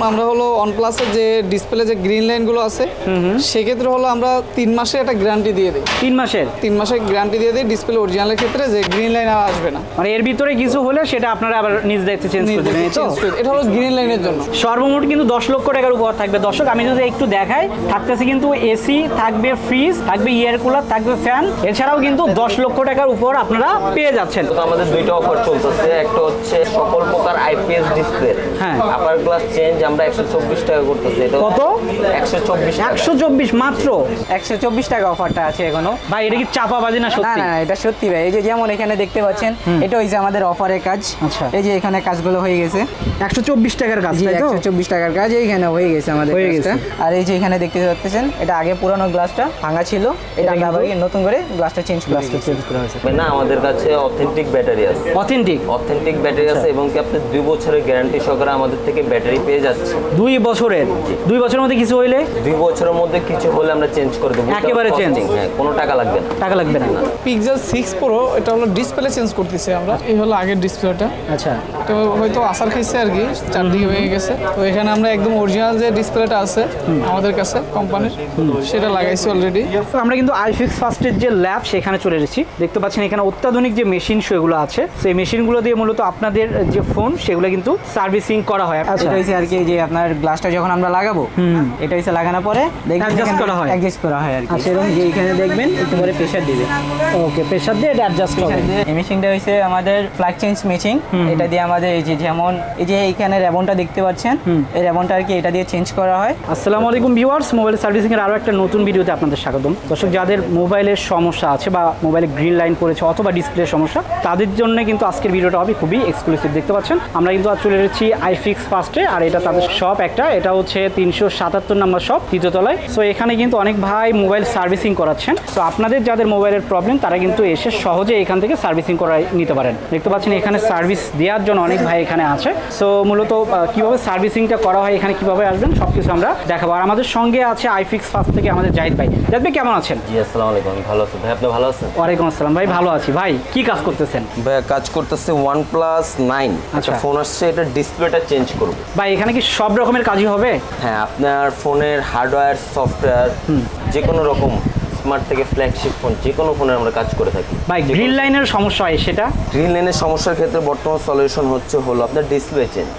আমরা হলো OnePlus-এর যে ডিসপ্লে যে গ্রিন লাইনগুলো আছে সেক্ষেত্রে হলো আমরা 3 মাসের একটা গ্যারান্টি দিয়ে দিই। 3 মাসের গ্যারান্টি দিয়ে দিই ডিসপ্লে অরিজিনালের ক্ষেত্রে, যে গ্রিন লাইন আর আসবে না। মানে এর ভিতরে কিছু হলে সেটা আপনারা আবার নিজ দায়িত্বে চেঞ্জ করে দেবেন। এটা হলো গ্রিন লাইনের জন্য। সর্বমোট কিন্তু 10 লক্ষ টাকার উপহার থাকবে। দর্শক আমি যদি একটু দেখাই, থাকতেছে কিন্তু এসি থাকবে, ফ্রিজ থাকবে, এয়ার কুলার থাকবে, ফ্যান, এছাড়াও কিন্তু 10 লক্ষ টাকার উপর আপনারা পেয়ে যাচ্ছেন। তো আমাদের দুইটা অফার চলতেছে, একটা হচ্ছে সকল প্রকার আইপিএস ডিসপ্লে হ্যাঁ আপার গ্লাস চেঞ্জ আমরা 124 টাকা করতেছি। এটা কত? 124 মাত্র 124 টাকা অফারটা আছে এখনো। ভাই এটা কি চাপাবাজি না না সত্যি? না এটা সত্যি ভাই। এই যে যেমন এখানে দেখতে পাচ্ছেন, এটা হইছে আমাদের অফারের কাজ। আচ্ছা। এই যে এখানে কাজগুলো হয়ে গেছে, 124 টাকার কাজ, জি তাই তো? 124 টাকার কাজ এইখানে হয়ে গেছে আমাদের হয়ে কাজটা। গেছে। আর এই যে এখানে দেখতে পাচ্ছেন, এটা আগে পুরানো গ্লাসটা ভাঙা ছিল, এটা আমরা আবার নতুন করে গ্লাসটা চেঞ্জ করা হয়েছে। না, আমাদের কাছে অথেন্টিক ব্যাটারি আছে। অথেন্টিক ব্যাটারি আছে এবং কি আপনি 2 বছরের গ্যারান্টি সহকারে আমাদের থেকে ব্যাটারি পেয়ে যাচ্ছে। 2 বছরের? 2 বছরের মধ্যে কিছু হইলে? 2 বছরের মধ্যে কিছু হলে আমরা চেঞ্জ করে দেবো, একেবারে চেঞ্জ? হ্যাঁ, কোনো টাকা লাগবে না। Pixel 6 Pro এটা হলো ডিসপ্লে চেঞ্জ করতেছি আমরা। এই হলো আগের ডিসপ্লেটা। আচ্ছা। তো হয়তো আসার খাইছে আর কি, চারদিকে হয়ে গেছে। তো এখানে আমরা একদম অরিজিনাল যে ডিসপ্লেটা আছে আমাদের কাছে কোম্পানির, সেটা লাগাইছি অলরেডি। আমরা কিন্তু আইফিক্স ফার্স্টের যে ল্যাব সেখানে চলে এসেছি। দেখতে পাচ্ছেন এখানে অত্যাধুনিক যে মেশিন সেগুলো আছে, সেই মেশিনগুলো দিয়ে মূলত আপনাদের যে ফোন সেগুলো কিন্তু সার্ভিসিং করা হয়। এটা হইছে আর কি যে আপনার গ্লাসটা যখন আমরা লাগাবো, এটা হইছে লাগানোর পরে অ্যাডজাস্ট করা হয় আর কি। সেরকম যে এখানে দেখবেন একটু পরে প্রেসার দিবে। ওকে, প্রেসার দিয়ে এটা অ্যাডজাস্ট হবে। এই মেশিনটা হইছে আমাদের ফ্ল্যাগ চেঞ্জ মেশিন। এটা দিয়ে আমাদের এই যে যেমন এই যে এইখানে রেবনটা দেখতে পাচ্ছেন, এই রেবনটা আর কি এটা দিয়ে চেঞ্জ করা হয়। আসসালামু আলাইকুম ভিউয়ার্স, মোবাইল সার্ভিসিং এর আরো একটা নতুন ভিডিওতে আপনাদের স্বাগতম। দর্শক, যাদের মোবাইলের সমস্যা আছে বা মোবাইলে গ্রিন লাইন পড়েছে অথবা ডিসপ্লে সমস্যা, তাদের জন্য কিন্তু আজকের ভিডিওটা হবে খুবই এক্সক্লুসিভ। দেখতে পাচ্ছেন আমরা কিন্তু আজ চলে এসেছি আইফিক্স ফার্স্টে, আর এটা তাদের শপ একটা, এটা হচ্ছে 377 নম্বর শপ, 3য় তলায়। সো এখানে কিন্তু অনেক ভাই মোবাইল সার্ভিসিং করাচ্ছেন। সো আপনাদের যাদের মোবাইলের প্রবলেম তারা কিন্তু এসে সহজে এখান থেকে সার্ভিসিং করাই নিতে পারেন। দেখতে পাচ্ছেন এখানে সার্ভিস দেওয়ার জন্য অনেক ভাই এখানে আছে। সো মূলত কিভাবে সার্ভিসিংটা করা হয়, এখানে কিভাবে আসবেন সবকিছু আমরা দেখাবো। আর আমাদের সঙ্গে আছে আইফিক্স ফার্স্ট থেকে আমাদের জাহিদ ভাই। জাহিদ ভাই কেমন আছেন? জি আসসালামু আলাইকুম, আমি ভালো আছি। ভাই আপনি ভালো আছেন? ওয়ালাইকুম আসসালাম ভাই, ভালো আছি। ভাই কি কাজ করতেছেন? ভাই কাজ করতেছে OnePlus 9 একটা ফোন আসছে, এটা ডিসপ্লেটা চেঞ্জ করব। ভাই এখানে কি সব রকমের কাজই হবে? হ্যাঁ, আপনার ফোনের হার্ডওয়্যার, সফটওয়্যার, যে কোনো রকম স্মার্ট থেকে ফ্ল্যাগশিপ ফোন, যে কোনো ফোনে আমরা কাজ করে থাকি। ভাই গ্রিন লাইনের সমস্যা হয় সেটা? গ্রিন লাইনের সমস্যার ক্ষেত্রে বর্তমান সলিউশন হলো আপনার ডিসপ্লে চেঞ্জ।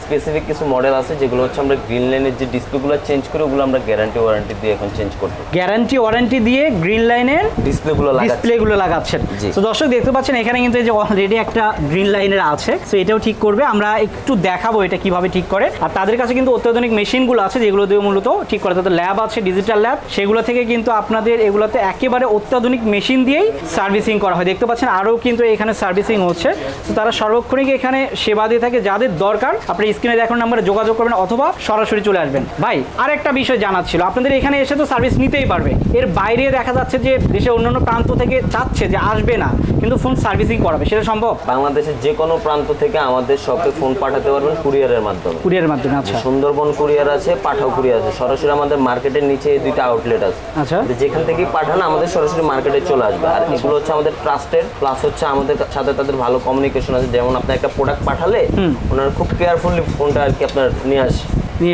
স্পেসিফিক কিছু মডেল আছে যেগুলো হচ্ছে আমরা গ্রিন লাইনের যে ডিসপ্লেগুলো চেঞ্জ করে ওগুলো আমরা গ্যারান্টি ওয়ারেন্টি দিয়ে এখন চেঞ্জ করতে। গ্যারান্টি ওয়ারেন্টি দিয়ে গ্রিন লাইনের ডিসপ্লেগুলো লাগাচ্ছেন। তো দর্শক দেখতে পাচ্ছেন এখানে কিন্তু এই যে অলরেডি একটা গ্রিন লাইনের আছে, তো এটাও ঠিক করবে। আমরা একটু দেখাবো এটা কিভাবে ঠিক করে। আর তাদের কাছে কিন্তু অত্যাধুনিক মেশিনগুলো আছে যেগুলো দিয়ে মূলত ঠিক করে। তাদের ল্যাব আছে, ডিজিটাল ল্যাব, সেগুলো থেকে কিন্তু আপনাদের এগুলোতে একেবারে অত্যাধুনিক মেশিন দিয়েই সার্ভিসিং করা হয়। দেখতে পাচ্ছেন আরও কিন্তু এখানে সার্ভিসিং হচ্ছে। তো তারা সার্বক্ষণিক এখানে সেবা দিয়ে থাকে। যাদের দরকার আপনি স্ক্রিনে দেখানো নাম্বারে যোগাযোগ করবেন অথবা সরাসরি চলে আসবেন। ভাই আরেকটা বিষয় জানার ছিল, আপনাদের এখানে এসে তো সার্ভিস নিতেই পারবে, এর বাইরে দেখা যাচ্ছে যে দেশের অন্যান্য প্রান্ত থেকে চাচ্ছে যে আসবে না কিন্তু ফোন সার্ভিসিং করাবে, সেটা সম্ভব? বাংলাদেশের যে কোনো প্রান্ত থেকে আমাদের শপে ফোন পাঠাতে পারবেন কুরিয়ারের মাধ্যমে। আচ্ছা, সুন্দরবন কুরিয়ার আছে, পাঠাও কুরিয়ার আছে। সরাসরি আমাদের মার্কেটের নিচে এই দুইটা আউটলেট আছে। আচ্ছা, যেখান থেকে পাঠান আমাদের সরাসরি মার্কেটে চলে আসবে। আর এগুলো হচ্ছে আমাদের ট্রাস্টেড, প্লাস হচ্ছে আমাদের সাথে তাদের ভালো কমিউনিকেশন আছে। যেমন আপনি একটা প্রোডাক্ট পাঠালে ওনারা খুব কেয়ারফুলি ফোনটা আর কি আপনার নিয়ে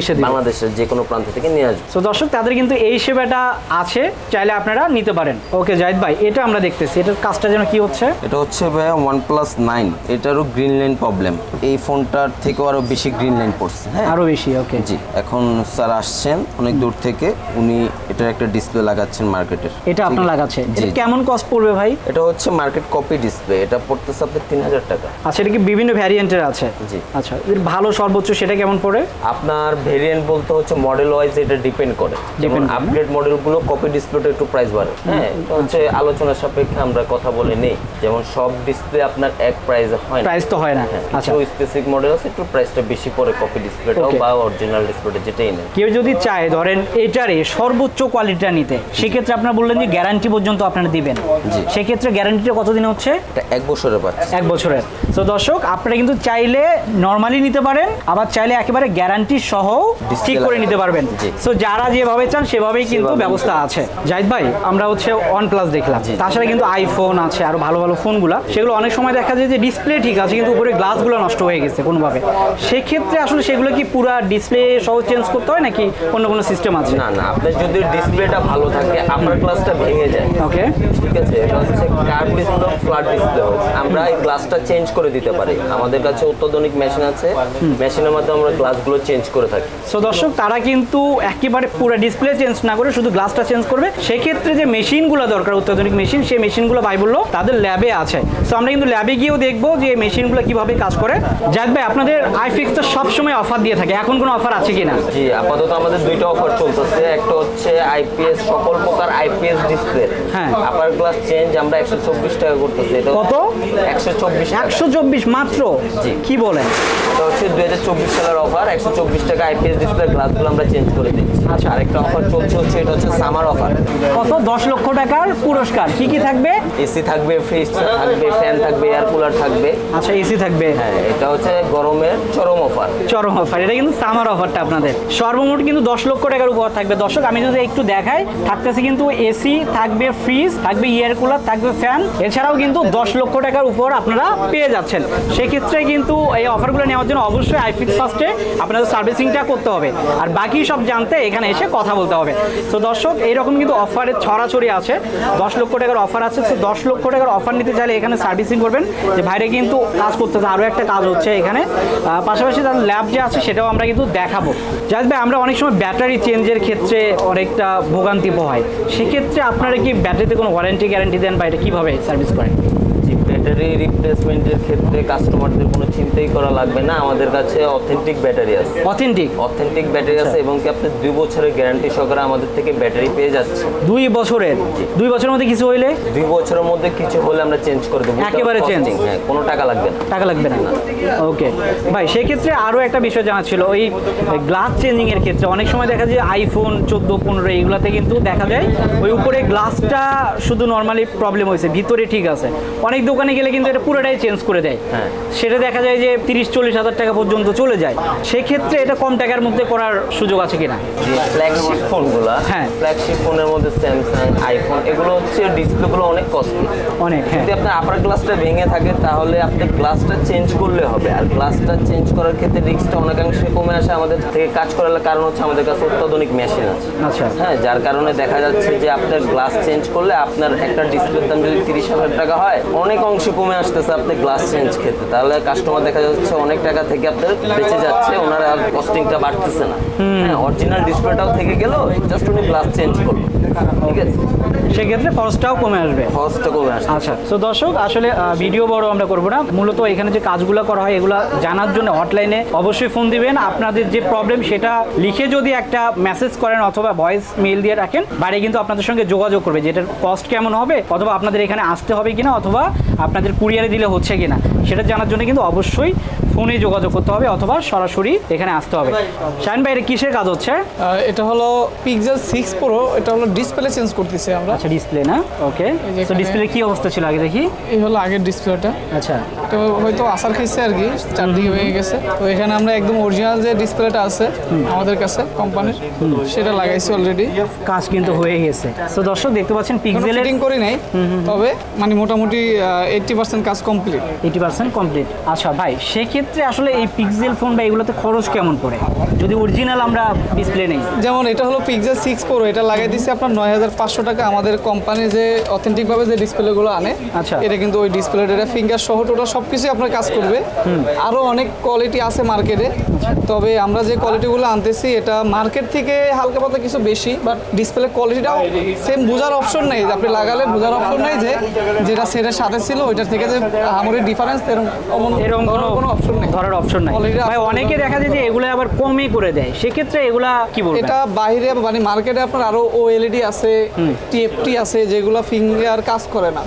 এসে বাংলাদেশের যে কোনো প্রান্ত থেকে নিয়ে আসবে। তো দর্শক তাদের কিন্তু এই সেবাটা আছে, চাইলে আপনারা নিতে পারেন। ওকে জাহিদ ভাই, এটা আমরা দেখতেছি এটার কাজটা যেন কি হচ্ছে? এটা হচ্ছে ভাইয়া OnePlus 9, এটারও গ্রিন লাইন প্রবলেম। এই ফোনটার থেকেও আরো বেশি গ্রিন লাইন পড়ছে। হ্যাঁ, আরো বেশি। ওকে জি, এখন স্যার আসছেন অনেক দূর থেকে, উনি এটার একটা ডিসপ্লে লাগাচ্ছেন মার্কেটের। এটা আপনার লাগাচ্ছে, এটা কেমন কস্ট পড়বে ভাই? এটা হচ্ছে মার্কেট কপি ডিসপ্লে, এটা পড়তেছে আপনার 3000 টাকা। আচ্ছা, এটা কি বিভিন্ন ভ্যারিয়েন্টের আছে? জি। আচ্ছা, এর ভালো সর্বোচ্চ সেটা কেমন পড়ে? আপনার ভেরিয়েন্ট বলতে হচ্ছে মডেল ওয়াইজ এটা ডিপেন্ড করে। যেমন আপগ্রেড মডেলগুলো কপি ডিসপ্লেটা একটু প্রাইস বাড়ে। হ্যাঁ, এটা হচ্ছে আলোচনার সাপেক্ষে আমরা কথা বলে নেই। যেমন সব ডিসপ্লে আপনার এক প্রাইসে হয় না, প্রাইস তো হয় না। আচ্ছা, ওই স্পেসিফিক মডেল আছে একটু প্রাইসটা বেশি পড়ে, কপি ডিসপ্লেটাও বা অরিজিনাল ডিসপ্লেটা যেটাই নেই। কেউ যদি চায় ধরেন এটারে সর্বোচ্চ কোয়ালিটিটা নিতে, সেক্ষেত্রে আপনারা বললেন যে গ্যারান্টি পর্যন্ত আপনারা দিবেন। সেক্ষেত্রে গ্যারান্টিটা কতদিন হচ্ছে? এটা 1 বছরের পাচ্ছে। 1 বছরের। তো দর্শক আপনারা কিন্তু চাইলে নরমালি নিতে পারেন, আবার চাইলে একেবারে গ্যারান্টি সহ ঠিক করে নিতে পারবেন। সো যারা যেভাবে চান সেভাবেই কিন্তু ব্যবস্থা আছে। জাহিদ ভাই, আমরা হচ্ছে OnePlus দেখলাম, তাছাড়া কিন্তু আইফোন আছে, আরো ভালো ভালো ফোনগুলো, সেগুলো অনেক সময় দেখা যায় যে ডিসপ্লে ঠিক আছে কিন্তু উপরে গ্লাসগুলো নষ্ট হয়ে গেছে কোনোভাবে। সেক্ষেত্রে আসলে সেগুলো কি পুরা ডিসপ্লে সহ চেঞ্জ করতে হয় নাকি অন্য কোনো সিস্টেম আছে? না না, আপনার যদি ডিসপ্লেটা ভালো থাকে, আপার গ্লাসটা ভেঙে যায়, ওকে, ঠিক আছে, এটা হচ্ছে কার্ভ ডিসপ্লে, ফ্ল্যাট ডিসপ্লে হচ্ছে, আমরা এই গ্লাসটা চেঞ্জ করে দিতে পারি। আমাদের কাছে অত্যাধুনিক মেশিন আছে, মেশিনের মাধ্যমে আমরা গ্লাসগুলো চেঞ্জ করে থাকি। সো দর্শক, তারা কিন্তু একেবারে পুরো ডিসপ্লে চেঞ্জ না করে শুধু গ্লাসটা চেঞ্জ করবে। সেক্ষেত্রে যে মেশিনগুলো দরকার, অত্যাধুনিক মেশিন, সেই মেশিনগুলো ভাই বললো তাদের ল্যাবে আছে। সো আমরা কিন্তু ল্যাবে গিয়েও দেখবো যে এই মেশিনগুলো কিভাবে কাজ করে। জাহিদ ভাই, আপনাদের আইফিক্স তো সবসময় অফার দিয়ে থাকে, এখন কোনো অফার আছে কিনা? জি, আপাতত আমাদের দুইটা অফার চলতেছে। একটা হচ্ছে আইপিএস, সকল প্রকার আইপিএস ডিসপ্লে, হ্যাঁ, আপার গ্লাস চেঞ্জ আমরা 124 টাকা করতেছি। এটা কত? 124 মাত্র? জি। কি বলেন? এটা হচ্ছে 2024 সালের অফার, 124 টাকা আইপিএস ডিসপ্লে গ্লাসগুলো আমরা চেঞ্জ করে দিচ্ছি। আচ্ছা, আরেকটা অফার চলছে হচ্ছে, এটা হচ্ছে সামার অফার। কত? 10 লক্ষ টাকার পুরস্কার। কি কি থাকবে? এসি থাকবে, ফ্রিজ থাকবে, ফ্যান থাকবে, এয়ার কুলার থাকবে। আচ্ছা, এসি থাকবে। হ্যাঁ, এটা হচ্ছে গরমের চরম অফার। চরম অফার, এটা কিন্তু সামার অফারটা আপনাদের। সর্বমোট কিন্তু 10 লক্ষ টাকার উপহার থাকবে। দর্শক, আমি যদি একটু দেখাই, থাকতেছে কিন্তু এসি থাকবে, ফ্রিজ থাকবে, এয়ার কুলার থাকবে, ফ্যান, এছাড়াও কিন্তু 10 লক্ষ টাকার উপহার আপনারা পেয়ে যাচ্ছেন। সেক্ষেত্রে কিন্তু এই অফারগুলো নেওয়ার জন্য অবশ্যই আইফিক্স ফার্স্টে আপনাদের সার্ভিসিংটা করতে হবে, আর বাকি সব জানতে এখানে এসে কথা বলতে হবে। তো দর্শক, এইরকম কিন্তু অফারের ছড়াছড়ি আছে। 10 লক্ষ টাকার অফার আছে। তো 10 লক্ষ টাকার অফার নিতে চাইলে এখানে সার্ভিসিং করবেন। যে বাইরে কিন্তু কাজ করতেছে, আরও একটা কাজ হচ্ছে এখানে, পাশাপাশি তার ল্যাব যে আছে সেটাও আমরা কিন্তু দেখাবো। জাহিদ ভাই, আমরা অনেক সময় ব্যাটারি চেঞ্জের ক্ষেত্রে অনেকটা ভোগান্তি পোহাই, সেক্ষেত্রে আপনারা কি ব্যাটারিতে কোনো ওয়ারেন্টি গ্যারান্টি দেন বা এটা কীভাবে সার্ভিস করেন? ব্যাটারি রিপ্লেসমেন্টের ক্ষেত্রে কাস্টমারদের কোনো চিন্তাই করা লাগবে না, আমাদের কাছে অথেন্টিক ব্যাটারি আছে। অথেন্টিক ব্যাটারি আছে, এবং কি আপনি 2 বছরের গ্যারান্টি সহকারে আমাদের থেকে ব্যাটারি পেয়ে যাচ্ছে। 2 বছরের? 2 বছরের মধ্যে কিছু হইলে? 2 বছরের মধ্যে কিছু হলে আমরা চেঞ্জ করে দেবো, একেবারে চেঞ্জ? হ্যাঁ, কোনো টাকা লাগবে না। টাকা লাগবে না? ওকে ভাই, সেক্ষেত্রে আরও একটা বিষয় জানা ছিল, ওই গ্লাস চেঞ্জিং এর ক্ষেত্রে অনেক সময় দেখা যায় আইফোন 14, 15 এইগুলাতে কিন্তু দেখা যায় ওই উপরে গ্লাসটা শুধু নর্মালি প্রবলেম হয়েছে, ভিতরে ঠিক আছে। অনেক দোকানে গেলে কিন্তু এটা পুরোটাই চেঞ্জ করে দেয়। হ্যাঁ, সেটা দেখা যায় যে 30-40 হাজার টাকা পর্যন্ত চলে যায়। সেক্ষেত্রে এটা কম টাকার মধ্যে করার সুযোগ আছে কিনা? ফ্ল্যাগশিপ ফোনগুলো, হ্যাঁ, ফ্ল্যাগশিপ ফোনের মধ্যে স্যামসাং, আইফোন, এগুলো হচ্ছে ডিসপ্লেগুলো অনেক কস্টলি, অনেক। হ্যাঁ, যদি আপনার আপার গ্লাসটা ভেঙে থাকে তাহলে আপনি গ্লাসটা চেঞ্জ করলে হবে, আর গ্লাসটা চেঞ্জ করার ক্ষেত্রে রিস্কটা অনেকাংশে কমে আসে আমাদের থেকে কাজ করার কারণ হচ্ছে আমাদের কাছে অত্যাধুনিক মেশিন আছে। আচ্ছা, হ্যাঁ, যার কারণে দেখা যাচ্ছে যে আপনার গ্লাস চেঞ্জ করলে আপনার একটা ডিসপ্লের দাম যদি 30,000 টাকা হয়, অনেক অংশে কমে আসতেছে আপনি গ্লাস চেঞ্জ ক্ষেত্রে, তাহলে কাস্টমার দেখা যাচ্ছে অনেক টাকা থেকে আপনার বেঁচে যাচ্ছে, ওনার আর কস্টিংটা বাড়তেছে না। হ্যাঁ, অরিজিনাল ডিসপ্লেটাও থেকে গেল, জাস্ট উনি গ্লাস চেঞ্জ করলো, ঠিক আছে, সেক্ষেত্রে খরচটাও কমে আসবে। খরচটা কমে আসবে। আচ্ছা, তো দর্শক, আসলে ভিডিও বড় আমরা করবো না, মূলত এখানে যে কাজগুলো করা হয় এগুলো জানার জন্য হটলাইনে অবশ্যই ফোন দিবেন। আপনাদের যে প্রবলেম সেটা লিখে যদি একটা মেসেজ করেন অথবা ভয়েস মেইল দিয়ে রাখেন, বাইরে কিন্তু আপনাদের সঙ্গে যোগাযোগ করবে যে এটার কস্ট কেমন হবে, অথবা আপনাদের এখানে আসতে হবে কিনা, অথবা আপনাদের কুরিয়ারে দিলে হচ্ছে কিনা, সেটা জানার জন্য কিন্তু অবশ্যই ফোনে যোগাযোগ করতে হবে অথবা সরাসরি এখানে আসতে হবে। শাহিন ভাই, এটা কিসের কাজ হচ্ছে? এটা হলো Pixel 6 Pro, এটা হলো ডিসপ্লে চেঞ্জ করতেছি আমরা। আচ্ছা, ডিসপ্লে না? ওকে, তো ডিসপ্লে কি অবস্থা ছিল আগে দেখি। এই হলো আগের ডিসপ্লেটা। আচ্ছা, তো হয়তো আসার খাইছে আর কি, চারদিকে ভেঙে গেছে। তো এখানে আমরা একদম অরিজিনাল যে ডিসপ্লেটা আছে আমাদের কাছে কোম্পানির, সেটা লাগাইছি অলরেডি। কাজ কিন্তু হয়ে গেছে। তো দর্শক দেখতে পাচ্ছেন পিক্সেলের ফিটিং করি নাই, তবে মানে মোটামুটি 80% কাজ কমপ্লিট। 80% কমপ্লিট। আচ্ছা ভাই, সেক্ষেত্রে আসলে এই পিক্সেল ফোন বা এগুলোতে খরচ কেমন পড়ে যদি অরিজিনাল আমরা ডিসপ্লে নেই? যেমন এটা হলো Pixel 6 Pro, এটা লাগাই দিচ্ছি আপনার 9,500 টাকা। আমাদের কোম্পানি যে অথেন্টিকভাবে যে ডিসপ্লেগুলো আনে, আচ্ছা, এটা কিন্তু ওই ডিসপ্লেটা ফিঙ্গার সহ টোটাল সব কিছুই আপনার কাজ করবে। আরও অনেক কোয়ালিটি আছে মার্কেটে, তবে আমরা যে কোয়ালিটিগুলো আনতেছি এটা মার্কেট থেকে হালকা পাতলা কিছু বেশি, বাট ডিসপ্লে কোয়ালিটিটাও সেম। বোঝার অপশন নেই, আপনি লাগালে বোঝার অপশন নেই যে যেটা সেটের সাথে ছিল ওইটার থেকে যে আমার ডিফারেন্স এরকম কোনো অপশন নেই, ধরার অপশন নাই। ভাই, অনেকে দেখা যায় যে এগুলো আবার কমই করে দেয়, সেক্ষেত্রে এগুলা কি বলবেন? এটা বাইরে মানে মার্কেটে আপনার আরো OLED আছে, TFT আছে, যেগুলো ফিঙ্গার কাজ করে না।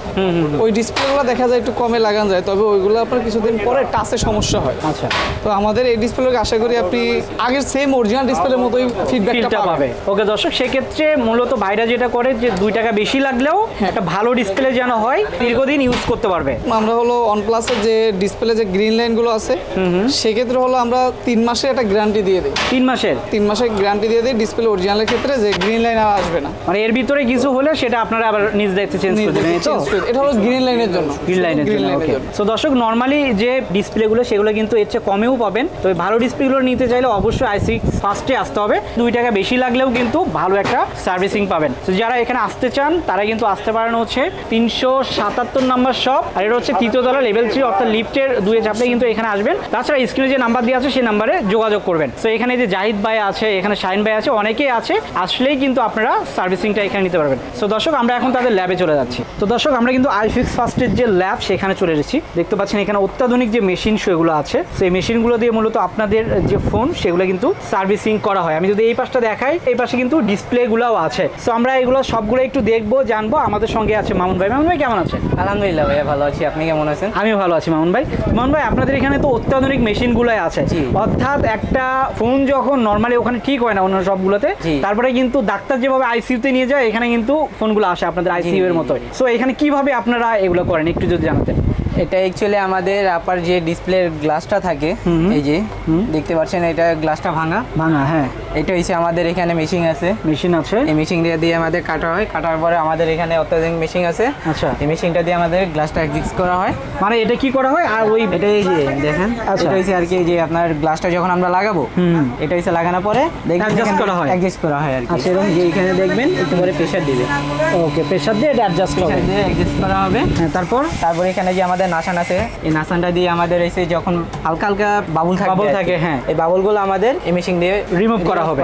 ওই ডিসপ্লেগুলো দেখা যায় একটু কমে লাগানো যায়, তবে ওইগুলো আপনার কিছুদিন পরে টাচে সমস্যা হয়। আচ্ছা, তো আমাদের এই ডিসপ্লে আশা করি আপনি আগের সেম অরিজিনাল ডিসপ্লের মতোই ফিডব্যাকটা পাবে। ওকে দর্শক, সেক্ষেত্রে মূলত ভাইরা যেটা করে যে 2 টাকা বেশি লাগলেও একটা ভালো ডিসপ্লে যেন হয়, দীর্ঘদিন ইউজ করতে পারবে। আমরা হলো OnePlus-এর যে ডিসপ্লে যে গ্রিন লাইনগুলো আছে সেক্ষেত্রে হলো আমরা 3 মাসের একটা গ্যারান্টি দিয়ে দিই। 3 মাসের গ্যারান্টি দিয়ে দিই ডিসপ্লে অরিজিনালের ক্ষেত্রে, যে গ্রিন লাইন আর আসবে না। মানে এর ভিতরে কিছু হলে সেটা আপনারা আবার নিজ দায়িত্বে চেঞ্জ করে দেবেন। তো এটা হলো গ্রিন লাইনের জন্য। গ্রিন লাইনের জন্য। ওকে, সো দর্শক নরমালি যে ডিসপ্লেগুলো সেগুলো কিন্তু এর চেয়ে কমেও পাবেন। তো ভালো ডিসপ্লেগুলো নিতে চাইলে অবশ্যই i6 ফার্স্টে আসতে হবে। 2 টাকা বেশি লাগলেও কিন্তু ভালো একটা সার্ভিসিং পাবেন। তো যারা এখানে আসতে চান তারা কিন্তু আসতে পারেন হচ্ছে 377 নাম্বার শপ, আর এটা হচ্ছে 3য় তলা লেভেল 3 অর্থাৎ লিফটের 2-এ চাপলে কিন্তু এখানে আসবেন। তাছাড়া স্ক্রিনে যে নাম্বার দেওয়া আছে সেই নাম্বারে যোগাযোগ করবেন। তো এখানে যে জাহিদ ভাই আছে, এখানে শাহিন ভাই আছে, অনেকেই আছে, আসলেই কিন্তু আপনারা সার্ভিসিংটা এখানে নিতে পারবেন। সো দর্শক আমরা এখন তাদের ল্যাবে চলে যাচ্ছি। তো দর্শক আমরা কিন্তু i6 ফার্স্টের যে ল্যাব সেখানে চলে এসেছি। দেখতে পাচ্ছেন এখানে অত্যাধুনিক যে মেশিন সেগুলো আছে, সেই মেশিনগুলো দিয়ে মূলত আপনাদের যে ফোন সেগুলো কিন্তু সার্ভিসিং করা হয়। আমি যদি এই পাশটা দেখাই, এই পাশে কিন্তু ডিসপ্লেগুলোও আছে। সো আমরা এগুলো সবগুলো একটু দেখবো, জানবো। আমাদের সঙ্গে আছে মামুন ভাই। মামুন ভাই কেমন আছেন? আলহামদুলিল্লাহ ভাইয়া ভালো আছি, আপনি কেমন আছেন? আমিও ভালো আছি মামুন ভাই। মামুন ভাই আপনাদের এখানে তো অত্যাধুনিক মেশিনগুলোই আছে, অর্থাৎ একটা ফোন যখন নর্মালি ওখানে ঠিক হয় না অন্য সবগুলোতে, তারপরে কিন্তু ডাক্তার যেভাবে আইসিইউতে নিয়ে যায় এখানে কিন্তু ফোনগুলো আসে আপনাদের আইসিইউ এর মতোই। সো এখানে কিভাবে আপনারা এগুলো করেন একটু যদি জানাতেন। এটা অ্যাকচুয়ালি আমাদের আপার যে ডিসপ্লের গ্লাসটা থাকে, এই যে দেখতে পাচ্ছেন এটা গ্লাসটা ভাঙা। হ্যাঁ, এটা হচ্ছে আমাদের এখানে মেশিন আছে। এই মেশিন দিয়ে আমাদের কাটা হয়, কাটার পরে আমাদের এখানে অত্যাধুনিক মেশিন আছে। আচ্ছা, এই মেশিনটা দিয়ে আমাদের গ্লাসটা অ্যাডজাস্ট করা হয়। মানে এটা কি করা হয়? আর ওই এটা এই যে দেখেন, এটা হচ্ছে আর কি, যে আপনার গ্লাসটা যখন আমরা লাগাবো, এটা হচ্ছে লাগানোর পরে অ্যাডজাস্ট করা হয় আর কি। আচ্ছা, এরকম যে এখানে দেখবেন একটু করে প্রেসার দিবে। ওকে, প্রেসার দিয়ে এটা অ্যাডজাস্ট করা হবে। হ্যাঁ, তারপর এখানে যে আমাদের নাসান আছে, এই নাসানটা দিয়ে আমাদের এসে যখন হালকা হালকা বাবুল থাকে, হ্যাঁ, এই বাবুলগুলো আমাদের এই মেশিন দিয়ে রিমুভ করা হবে।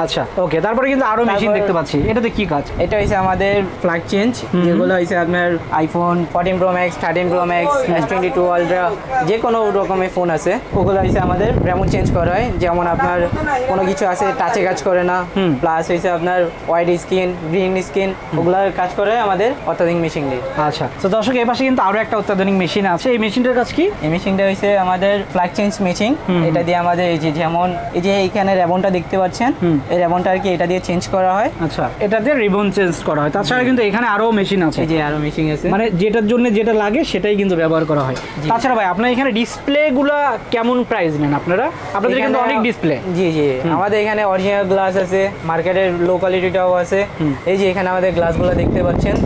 আচ্ছা, ওকে। তারপরে কিন্তু আরো মেশিন দেখতে পাচ্ছি, এটাতে কি কাজ? এটা হচ্ছে আমাদের ফ্ল্যাগ চেঞ্জ, যেগুলো হচ্ছে আপনার iPhone 14 Pro Max, 13 Pro Max, S22 Ultra, যে কোনো রকমের ফোন আছে ওগুলো হচ্ছে আমাদের র্যাম চেঞ্জ করা হয়। যেমন আপনার কোনো কিছু আছে টাচে কাজ করে না, প্লাস হচ্ছে আপনার হোয়াইট স্ক্রিন, গ্রিন স্ক্রিন, ওগুলোর কাজ করে আমাদের অত্যাধুনিক মেশিন দিয়ে। আচ্ছা, তো দর্শক এই পাশে কিন্তু আরো একটা অত্যাধুনিক মেশিন আছে। এই মেশিনটার কাজ কি? এই মেশিনটা হচ্ছে আমাদের ফ্ল্যাগ চেঞ্জ মেশিন। এটা দিয়ে আমাদের এই যে যেমন এই যে এইখানে রিবনটা দেখতে পাচ্ছেন, এই রিবনটা আর কি এটা দিয়ে চেঞ্জ করা হয়। আচ্ছা, এটা দিয়ে রিবন চেঞ্জ করা হয়। তাছাড়া কিন্তু এখানে আরো মেশিন আছে, এই যে আরো মেশিন আছে, মানে যেটার জন্য যেটা লাগে সেটাই কিন্তু ব্যবহার করা হয়। তাছাড়া ভাই আপনার এখানে ডিসপ্লে গুলা কেমন প্রাইস নেন আপনারা? আপনাদের কিন্তু অনেক ডিসপ্লে। জি, আমাদের এখানে অরিজিনাল গ্লাস আছে, মার্কেটের লো কোয়ালিটিটাও আছে। এই যে এখানে আমাদের গ্লাসগুলো দেখতে পাচ্ছেন,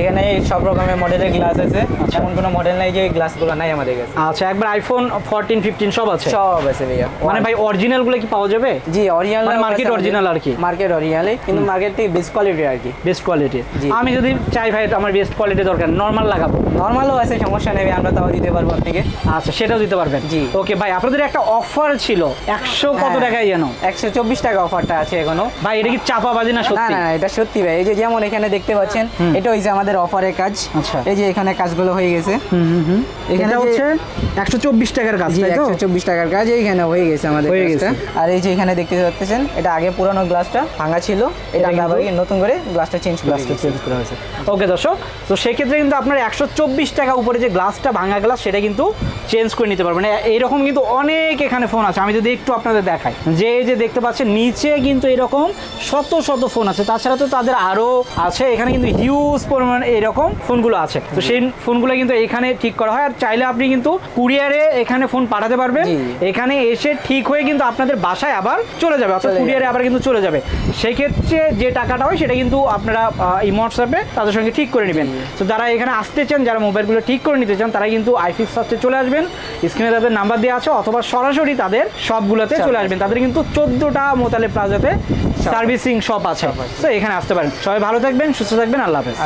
এখানে সব রকমের মডেলের গ্লাস আছে, এমন কোনো মডেল নাই যে গ্লাসগুলো নাই আমাদের কাছে। আচ্ছা, একবার আইফোন 14, 15 সব আছে? সব আছে ভাইয়া। মানে ভাই অরিজিনাল গুলো কি পাওয়া যাবে? জি, অরিজিনাল, মানে মার্কেট অরিজিনাল আর কি। মার্কেট অরিজিনালই, কিন্তু মার্কেট থেকে বেস্ট কোয়ালিটি আর কি। Best quality. আমি যদি চাই ভাই আমার বেস্ট কোয়ালিটি দরকার, নরমাল লাগাবো? নরমালও আছে, সমস্যা নেই, আমরা তাও দিতে পারবো আপনাকে। আচ্ছা, সেটাও দিতে পারবেন? জি। ওকে ভাই, আপনাদের একটা অফার ছিল 100 কত টাকায় যেন? 124 টাকা অফারটা আছে এখনো। ভাই এটা কি চাপাবাজি না সত্যি? না, এটা সত্যি ভাই। এই যে যেমন এখানে দেখতে পাচ্ছেন, এটা হইছে আমাদের অফারের কাজ। আচ্ছা, এই যে এখানে কাজগুলো হয়ে গেছে। এখানে হচ্ছে 124 টাকার কাজ, তাই তো? 124 টাকার কাজ এইখানে হয়ে গেছে আমাদের কাজটা। আর এই যে এখানে দেখতে পাচ্ছেন, এটা আগে পুরানো গ্লাসটা ভাঙা ছিল, এটা আমরা আবার নতুন করে গ্লাসটা চেঞ্জ করা হয়েছে। ওকে দর্শক, তো সেক্ষেত্রে কিন্তু আপনার 124 টাকা উপরে যে গ্লাসটা ভাঙা গ্লাস সেটা কিন্তু চেঞ্জ করে নিতে পারবেন। এইরকম কিন্তু অনেক এখানে ফোন আছে। আমি যদি একটু আপনাদের দেখাই, যে এই যে দেখতে পাচ্ছেন নিচে কিন্তু এরকম শত শত ফোন আছে। তাছাড়া তো তাদের আরো আছে, এখানে কিন্তু হিউজ পরিমাণ এরকম ফোনগুলো আছে। তো সেই ফোনগুলো কিন্তু এখানে ঠিক করা হয়। আর চাইলে আপনি কিন্তু কুরিয়ারে এখানে ফোন পাঠাতে পারবেন, এখানে এসে ঠিক হয়ে কিন্তু আপনাদের বাসায় আবার চলে যাবে, অর্থাৎ কুরিয়ারে আবার কিন্তু চলে যাবে। সেই ক্ষেত্রে যে টাকাটা হয় সেটা কিন্তু আপনারা এই হোয়াটসঅ্যাপে তাদের সঙ্গে ঠিক করে নেবেন। তো যারা এখানে আসতে চান, যারা মোবাইলগুলো ঠিক করে নিতে চান, তারা কিন্তু i6 ফার্স্টে চলে আসবেন। স্ক্রিনে তাদের নাম্বার দেওয়া আছে, অথবা সরাসরি তাদের সবগুলোতে চলে আসবেন। তাদের কিন্তু 14টা মোতালেব প্লাজাতে সার্ভিসিং শপ আছে, তো এখানে আসতে পারেন। সবাই ভালো থাকবেন, সুস্থ থাকবেন। আল্লাহ হাফেজ।